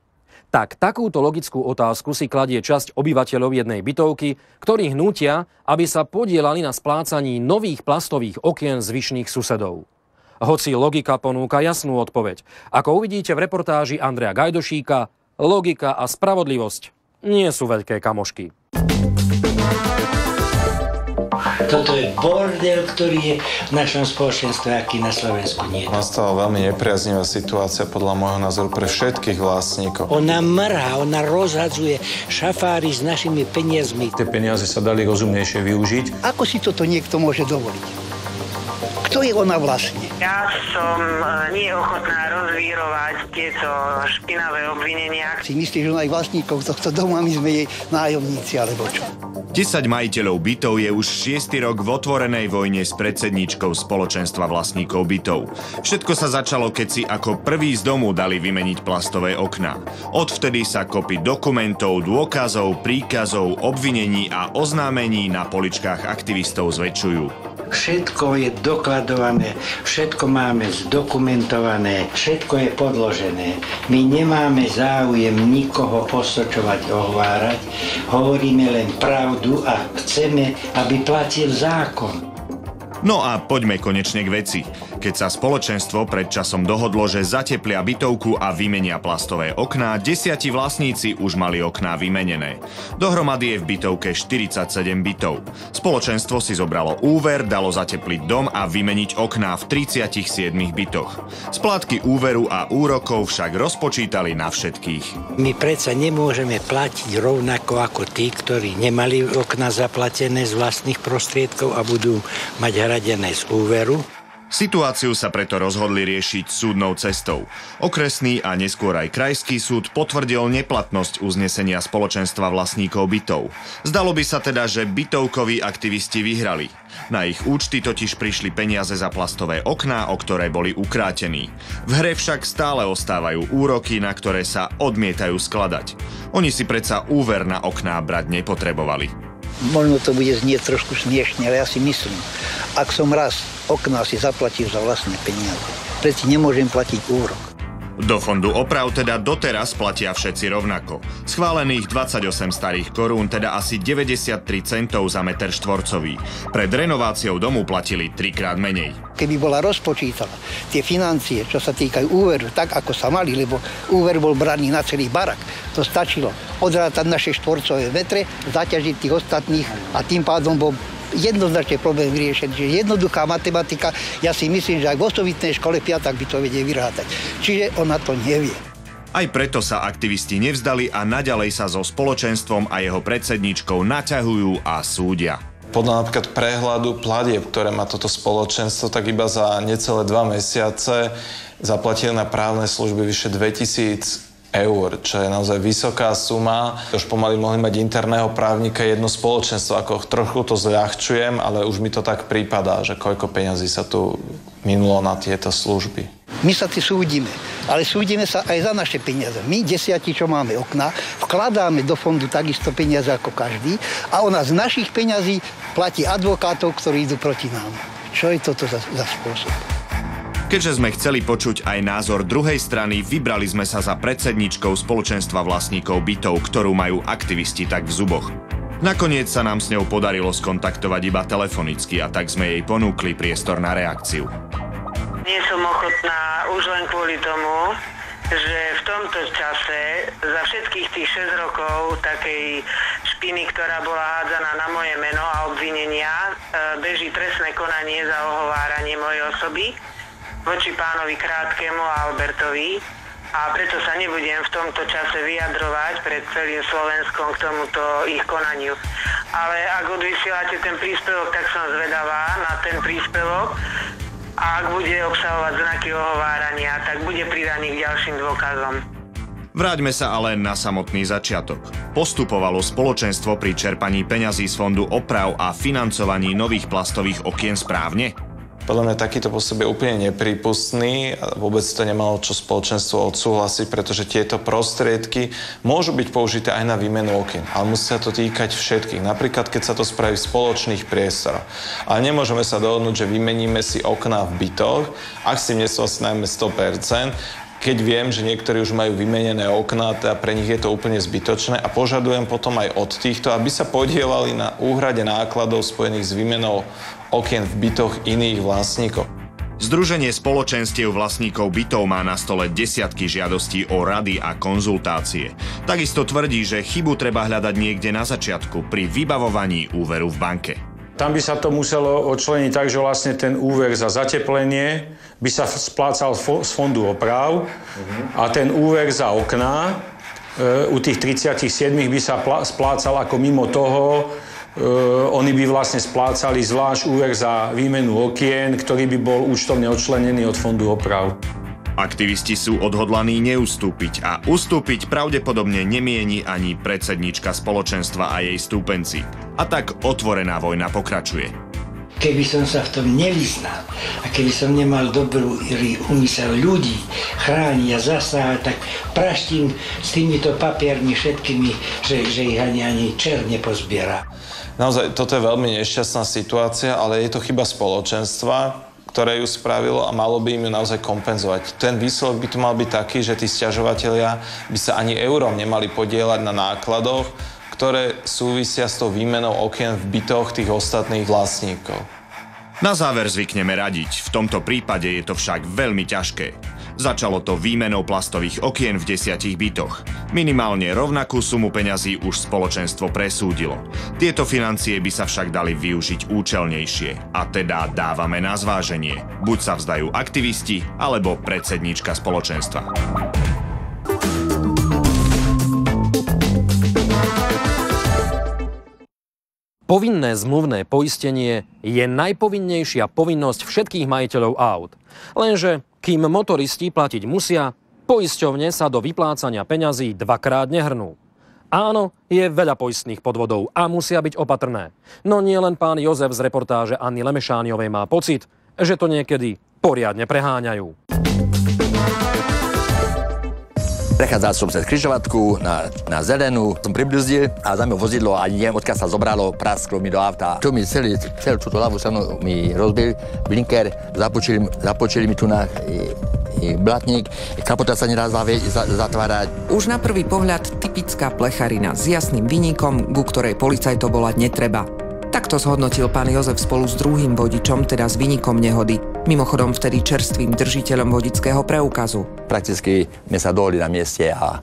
Takúto logickú otázku si kladie časť obyvateľov jednej bytovky, ktorých nútia, aby sa podieľali na splácaní nových plastových okien zvyšných susedov. Hoci logika ponúka jasnú odpoveď. Ako uvidíte v reportáži Andreja Gajdošíka, logika a spravodlivosť nie sú veľké kamošky. Toto je bordel, ktorý je v našom spoločenstve, aký na Slovensku nie je. Nastala veľmi nepriaznivá situácia podľa môjho názoru pre všetkých vlastníkov. Ona mrhá, ona rozhadzuje šafári s našimi peniazmi. Tie peniaze sa dali rozumnejšie využiť. Ako si toto niekto môže dovoliť? Kto je ona vlastne? Ja som nie ochotná rozvírovať tieto špinavé obvinenia. Si myslíš, že ona je vlastníkov tohto domu a my sme jej nájomníci, alebo čo? 10 majiteľov bytov je už 6. rok v otvorenej vojne s predsedničkou spoločenstva vlastníkov bytov. Všetko sa začalo, keď si ako prvý z domu dali vymeniť plastové okná. Odvtedy sa kopy dokumentov, dôkazov, príkazov, obvinení a oznámení na poličkách aktivistov zväčšujú. Všetko je dokladované, všetko máme zdokumentované, všetko je podložené. My nemáme záujem nikoho osočovať, ohovárať, hovoríme len pravdu a chceme, aby platil zákon. No a poďme konečne k veci. Keď sa spoločenstvo pred časom dohodlo, že zateplia bytovku a vymenia plastové okná, 10 vlastníci už mali okná vymenené. Dohromady je v bytovke 47 bytov. Spoločenstvo si zobralo úver, dalo zatepliť dom a vymeniť okná v 37 bytoch. Splátky úveru a úrokov však rozpočítali na všetkých. My predsa nemôžeme platiť rovnako ako tí, ktorí nemali okná zaplatené z vlastných prostriedkov a budú mať hradené z úveru. Situáciu sa preto rozhodli riešiť súdnou cestou. Okresný a neskôr aj krajský súd potvrdil neplatnosť uznesenia spoločenstva vlastníkov bytov. Zdalo by sa teda, že bytovkoví aktivisti vyhrali. Na ich účty totiž prišli peniaze za plastové okná, o ktoré boli ukrátení. V hre však stále ostávajú úroky, na ktoré sa odmietajú skladať. Oni si predsa úver na okná brať nepotrebovali. Možno to bude znieť trošku smiešne, ale ja si myslím, ak som raz okná si zaplatil za vlastné peniaze, preci nemôžem platiť úrok. Do fondu oprav teda doteraz platia všetci rovnako. Schválených 28 starých korún, teda asi 93 centov za meter štvorcový. Pred renováciou domu platili 3-krát menej. Keby bola rozpočítaná tie financie, čo sa týkajú úveru, tak ako sa mali, lebo úver bol braný na celý barak, to stačilo odrátať naše štvorcové metre, zaťažiť tých ostatných a tým pádom bol jednoznačne problém vyriešený. Čiže jednoduchá matematika, ja si myslím, že ak v osobitnej škole piatak by to vedie vyrátať. Čiže ona to nevie. Aj preto sa aktivisti nevzdali a naďalej sa so spoločenstvom a jeho predsedničkou naťahujú a súdia. Podľa napríklad prehľadu platieb, ktoré má toto spoločenstvo, tak iba za necelé 2 mesiace zaplatili na právne služby vyše 2000 eur, čo je naozaj vysoká suma. Už pomaly mohli mať interného právnika jedno spoločenstvo, ako trochu to zľahčujem, ale už mi to tak prípadá, že koľko peňazí sa tu minulo na tieto služby. My sa tu súdime, ale súdime sa aj za naše peniaze. My 10, čo máme okna, vkladáme do fondu takisto peniaze ako každý a ona z našich peňazí platí advokátov, ktorí idú proti nám. Čo je toto za spôsob? Keďže sme chceli počuť aj názor druhej strany, vybrali sme sa za predsedničkou spoločenstva vlastníkov bytov, ktorú majú aktivisti tak v zuboch. Nakoniec sa nám s ňou podarilo skontaktovať iba telefonicky a tak sme jej ponúkli priestor na reakciu. Nie som ochotná už len kvôli tomu, že v tomto čase za všetkých tých 6 rokov takej špiny, ktorá bola hádzaná na moje meno a obvinenia, beží trestné konanie za ohováranie mojej osoby voči pánovi Krátkemu a Albertovi a preto sa nebudem v tomto čase vyjadrovať pred celým Slovenskom k tomuto ich konaniu. Ale ak odvysielate ten príspevok, tak som zvedavá na ten príspevok a ak bude obsahovať znaky ohovárania, tak bude pridaný k ďalším dôkazom. Vráťme sa ale na samotný začiatok. Postupovalo spoločenstvo pri čerpaní peňazí z fondu oprav a financovaní nových plastových okien správne? Podľa mňa takýto postup je úplne neprípustný a vôbec to nemalo čo spoločenstvo odsúhlasiť, pretože tieto prostriedky môžu byť použité aj na výmenu okien, ale musí sa to týkať všetkých. Napríklad, keď sa to spraví v spoločných priestoroch. Ale nemôžeme sa dohodnúť, že vymeníme si okná v bytoch, ak si nesúhlasíme 100%, keď viem, že niektorí už majú vymenené okná, teda pre nich je to úplne zbytočné a požadujem potom aj od týchto, aby sa podielali na úhrade nákladov spojených s výmenou okien v bytoch iných vlastníkov. Združenie spoločenstiev vlastníkov bytov má na stole desiatky žiadostí o rady a konzultácie. Takisto tvrdí, že chybu treba hľadať niekde na začiatku pri vybavovaní úveru v banke. Tam by sa to muselo odčleniť tak, že vlastne ten úver za zateplenie by sa splácal z fondu oprav a ten úver za okná u tých 37 by sa splácal ako mimo toho. Oni by vlastne splácali zvlášť úver za výmenu okien, ktorý by bol účtovne odčlenený od fondu oprav. Aktivisti sú odhodlaní neustúpiť a ustúpiť pravdepodobne nemieni ani predsednička spoločenstva a jej stúpenci. A tak otvorená vojna pokračuje. Keby som sa v tom nevyznal a keby som nemal dobrý úmysel ľudí chrániť a zasáhať, tak praštím s týmito papiermi všetkými, že ich ani čer nepozbiera. Naozaj, toto je veľmi nešťastná situácia, ale je to chyba spoločenstva, ktoré ju spravilo a malo by im ju naozaj kompenzovať. Ten výsledok by to mal byť taký, že tí sťažovatelia by sa ani eurom nemali podieľať na nákladoch, ktoré súvisia s tou výmenou okien v bytoch tých ostatných vlastníkov. Na záver zvykneme radiť, v tomto prípade je to však veľmi ťažké. Začalo to výmenou plastových okien v 10 bytoch. Minimálne rovnakú sumu peňazí už spoločenstvo presúdilo. Tieto financie by sa však dali využiť účelnejšie. A teda dávame na zváženie. Buď sa vzdajú aktivisti, alebo predsedníčka spoločenstva. Povinné zmluvné poistenie je najpovinnejšia povinnosť všetkých majiteľov aut. Lenže kým motoristi platiť musia, poisťovne sa do vyplácania peňazí dvakrát nehrnú. Áno, je veľa poistných podvodov a musia byť opatrné. No nie len pán Jozef z reportáže Anny Lemešániovej má pocit, že to niekedy poriadne preháňajú. Prechádzal som cez križovatku na zelenú, som pribrzdil a za mňa vozidlo a neviem, odkiaľ sa zobralo, prasklo mi do auta. Tu mi celú túto ľavú stranu mi rozbil blinker, započili mi tu na blatník, kapota sa nedá zatvárať. Už na prvý pohľad typická plecharina s jasným viníkom, ku ktorej policajtov volať netreba. Takto zhodnotil pán Jozef spolu s druhým vodičom, teda s viníkom nehody. Mimochodom vtedy čerstvým držiteľom vodičského preukazu. Prakticky sme sa dohodli na mieste a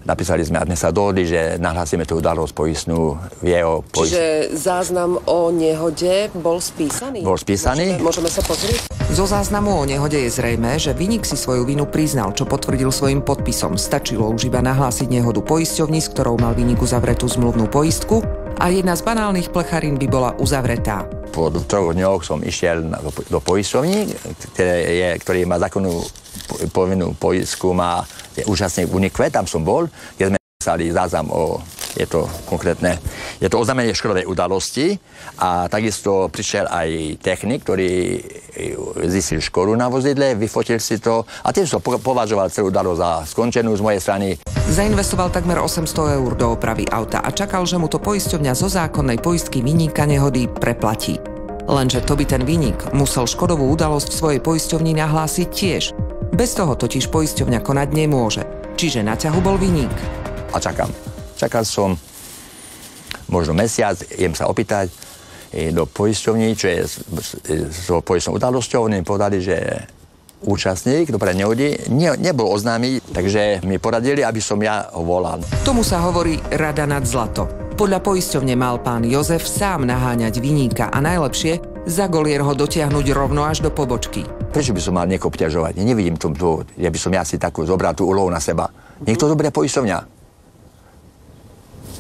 napísali sme, a sme sa dohodli, že nahlásime tú udalosť poistnú v jeho Čiže záznam o nehode bol spísaný? Bol spísaný. Môžeme sa pozrieť? Zo záznamu o nehode je zrejmé, že viník si svoju vinu priznal, čo potvrdil svojím podpisom. Stačilo už iba nahlásiť nehodu poisťovni, s ktorou mal viník uzavretú zmluvnú poistku, a jedna z banálnych plecharín by bola uzavretá. Po 3 dňoch som išiel do poisťovní, ktorý má zákonnú povinnú poistku, má úžasný Unikve, tam som bol, kde sme písali záznam o, je to oznámenie škodovej udalosti, a takisto prišiel aj technik, ktorý zistil škodu na vozidle, vyfotil si to a tým som považoval celú udalosť za skončenú z mojej strany. Zainvestoval takmer 800 eur do opravy auta a čakal, že mu to poisťovňa zo zákonnej poistky viníka nehody preplatí. Lenže to by ten viník musel škodovú udalosť v svojej poisťovni nahlásiť tiež. Bez toho totiž poisťovňa konať nemôže. Čiže na ťahu bol viník. A čakám. Čakal som možno mesiac, idem sa opýtať do poisťovní, čo je s poistnou udalosťou. Oni povedali, že účastník dobre nehody nebol oznámiť, takže mi poradili, aby som ja ho volal. Tomu sa hovorí rada nad zlato. Podľa poisťovne mal pán Jozef sám naháňať viníka a najlepšie za golier ho dotiahnuť rovno až do pobočky. Prečo by som mal niekoho obťažovať? Nevidím tom dôvod, že by som ja si takú zobral tú úlohu na seba. Niekto dobre poisťovňa.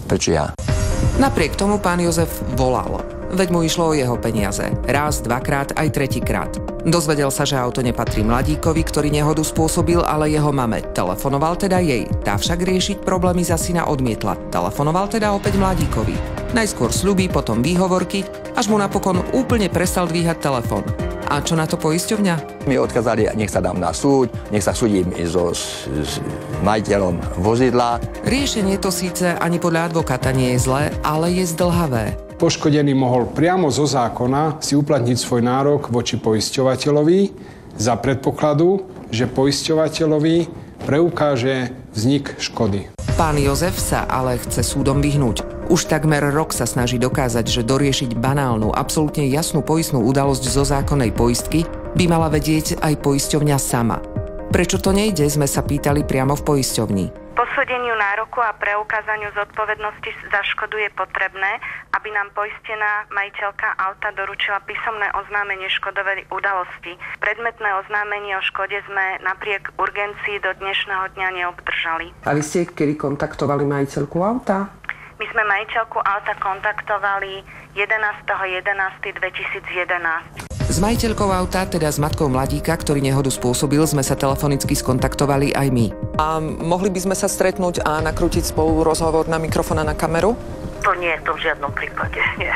Prečo ja? Napriek tomu pán Jozef volal. Veď mu išlo o jeho peniaze. Raz, dvakrát, aj tretíkrát. Dozvedel sa, že auto nepatrí mladíkovi, ktorý nehodu spôsobil, ale jeho mame. Telefonoval teda jej. Tá však riešiť problémy za syna odmietla. Telefonoval teda opäť mladíkovi. Najskôr sľuby, potom výhovorky, až mu napokon úplne prestal dvíhať telefón. A čo na to poisťovňa? Mi odkázali, nech sa dám na súd, nech sa súdim s majiteľom vozidla. Riešenie to síce ani podľa advokáta nie je zlé, ale je zdĺhavé. Poškodený mohol priamo zo zákona si uplatniť svoj nárok voči poisťovateľovi za predpokladu, že poisťovateľovi preukáže vznik škody. Pán Jozef sa ale chce súdom vyhnúť. Už takmer rok sa snaží dokázať, že doriešiť banálnu, absolútne jasnú poistnú udalosť zo zákonnej poistky by mala vedieť aj poisťovňa sama. Prečo to nejde, sme sa pýtali priamo v poisťovni. Posúdeniu nároku a preukázaniu zodpovednosti za škodu je potrebné, aby nám poistená majiteľka auta doručila písomné oznámenie škodovej udalosti. Predmetné oznámenie o škode sme napriek urgencii do dnešného dňa neobdržali. A vy ste kedy kontaktovali majiteľku auta? My sme majiteľku auta kontaktovali 11.11.2011. S majiteľkou auta, teda s matkou mladíka, ktorý nehodu spôsobil, sme sa telefonicky skontaktovali aj my. A mohli by sme sa stretnúť a nakrútiť spolu rozhovor na mikrofón a na kameru? To nie, to v žiadnom prípade. Nie.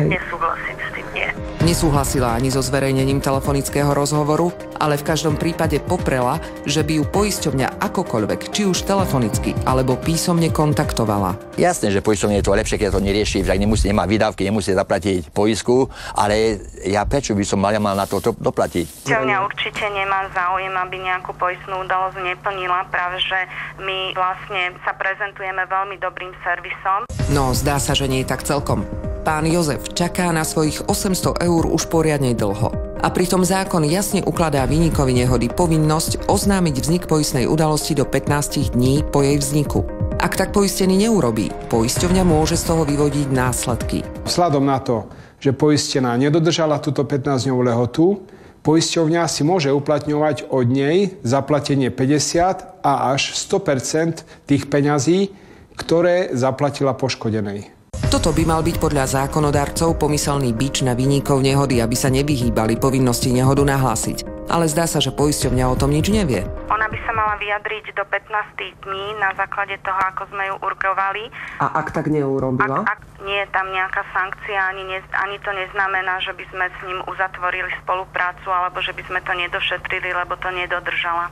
Nesúhlasím s tým, nie. Nesúhlasila ani so zverejnením telefonického rozhovoru, ale v každom prípade poprela, že by ju poisťovňa akokoľvek, či už telefonicky alebo písomne kontaktovala. Jasné, že poisťovne je to lepšie, keď to nerieši, však nemá výdavky, nemusí zaplatiť poistku, ale ja prečo by som mal na to doplatiť? Poisťovňa určite nemá záujem, aby nejakú poistnú udalosť neplnila, práve že my vlastne sa prezentujeme veľmi dobrým servisom. No, zdá sa, že nie je tak celkom. Pán Jozef čaká na svojich 800 eur už poriadne dlho. A pritom zákon jasne ukladá viníkovi nehody povinnosť oznámiť vznik poistnej udalosti do 15 dní po jej vzniku. Ak tak poistený neurobí, poisťovňa môže z toho vyvodiť následky. Vzhľadom na to, že poistená nedodržala túto 15-dňovú lehotu, poisťovňa si môže uplatňovať od nej zaplatenie 50 a až 100% tých peňazí, ktoré zaplatila poškodenej. Toto by mal byť podľa zákonodarcov pomyselný bič na viníkov nehody, aby sa nevyhýbali povinnosti nehodu nahlásiť. Ale zdá sa, že poisťovňa o tom nič nevie. Ona by sa mala vyjadriť do 15 dní na základe toho, ako sme ju urgovali. A ak tak neurobila? Ak nie je tam nejaká sankcia, ani to neznamená, že by sme s ním uzatvorili spoluprácu, alebo že by sme to nedošetrili, lebo to nedodržala.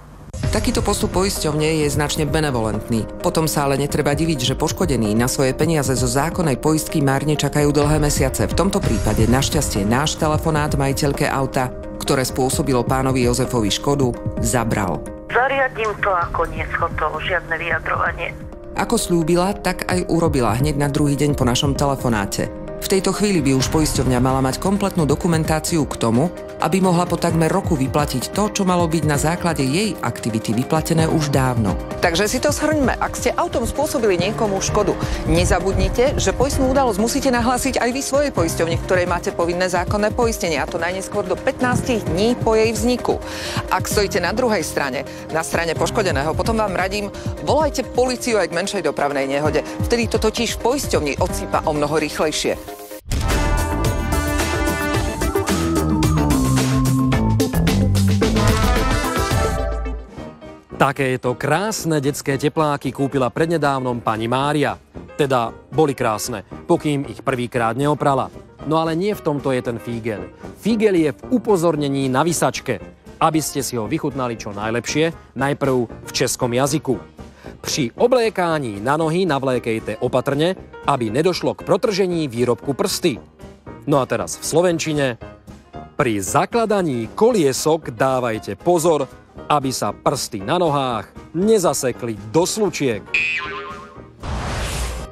Takýto postup poisťovne je značne benevolentný. Potom sa ale netreba diviť, že poškodení na svoje peniaze zo zákonnej poistky márne čakajú dlhé mesiace. V tomto prípade našťastie náš telefonát majiteľke auta, ktoré spôsobilo pánovi Jozefovi škodu, zabral. Zariadím to a koniec, hotovo, žiadne vyjadrovanie. Ako slúbila, tak aj urobila hneď na druhý deň po našom telefonáte. V tejto chvíli by už poisťovňa mala mať kompletnú dokumentáciu k tomu, aby mohla po takmer roku vyplatiť to, čo malo byť na základe jej aktivity vyplatené už dávno. Takže si to shrňme. Ak ste autom spôsobili niekomu škodu, nezabudnite, že poistnú udalosť musíte nahlásiť aj vy svojej poisťovni, v ktorej máte povinné zákonné poistenie, a to najneskôr do 15 dní po jej vzniku. Ak stojíte na druhej strane, na strane poškodeného, potom vám radím, volajte políciu aj k menšej dopravnej nehode. Vtedy to totiž v poisťovni odsýpa o mnoho rýchlejšie. Takéto krásne detské tepláky kúpila prednedávnom pani Mária. Teda boli krásne, pokým ich prvýkrát neoprala. No ale nie v tomto je ten fígel. Fígel je v upozornení na visačke, aby ste si ho vychutnali čo najlepšie, najprv v českom jazyku. Pri oblékání na nohy navlékejte opatrne, aby nedošlo k protržení výrobku prsty. No a teraz v slovenčine. Pri zakladaní koliesok dávajte pozor, aby sa prsty na nohách nezasekli do slučiek.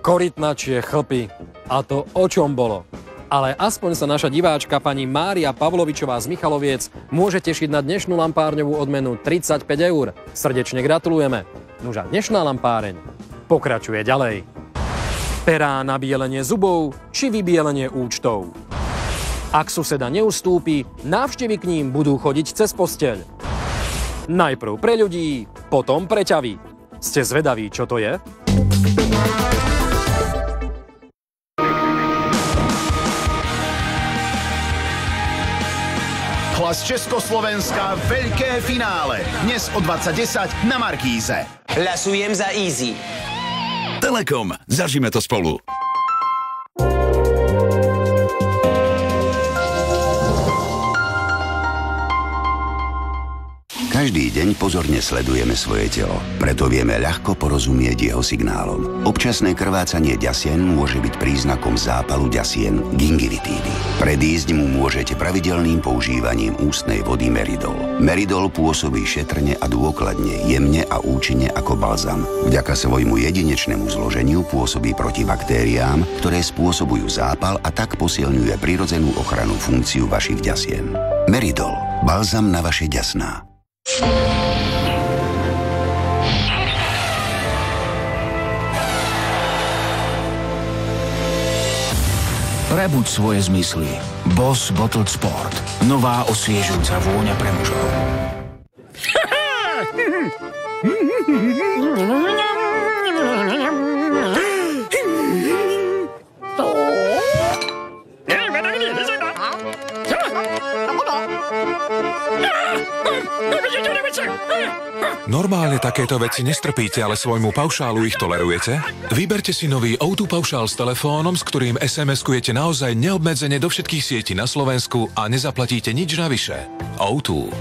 Korytnačie chlpy. A to o čom bolo? Ale aspoň sa naša diváčka pani Mária Pavlovičová z Michaloviec môže tešiť na dnešnú lampárňovú odmenu 35 €. Srdečne gratulujeme. Nuž a dnešná lampáreň pokračuje ďalej. Perá na bielenie zubov či vybielenie účtov. Ak suseda neustúpi, návštevy k ním budú chodiť cez posteľ. Najprv pre ľudí, potom pre ťavy. Ste zvedaví, čo to je? Hlas Československa, veľké finále. Dnes o 20:10 na Markíze. Hlasujem za Easy. Telekom. Zažíme to spolu. Každý deň pozorne sledujeme svoje telo, preto vieme ľahko porozumieť jeho signálom. Občasné krvácanie ďasien môže byť príznakom zápalu ďasien, gingivitídy. Predísť mu môžete pravidelným používaním ústnej vody Meridol. Meridol pôsobí šetrne a dôkladne, jemne a účinne ako balzam. Vďaka svojmu jedinečnému zloženiu pôsobí proti baktériám, ktoré spôsobujú zápal, a tak posilňuje prirodzenú ochrannú funkciu vašich ďasien. Meridol, balzam na vaše ďasná. Prebuď svoje zmysly. Boss Bottled Sport. Nová osviežujúca vôňa pre mužov. Normálne takéto veci nestrpíte, ale svojmu paušálu ich tolerujete? Vyberte si nový O2 paušál s telefónom, s ktorým SMS-kujete naozaj neobmedzene do všetkých sietí na Slovensku a nezaplatíte nič navyše. O2.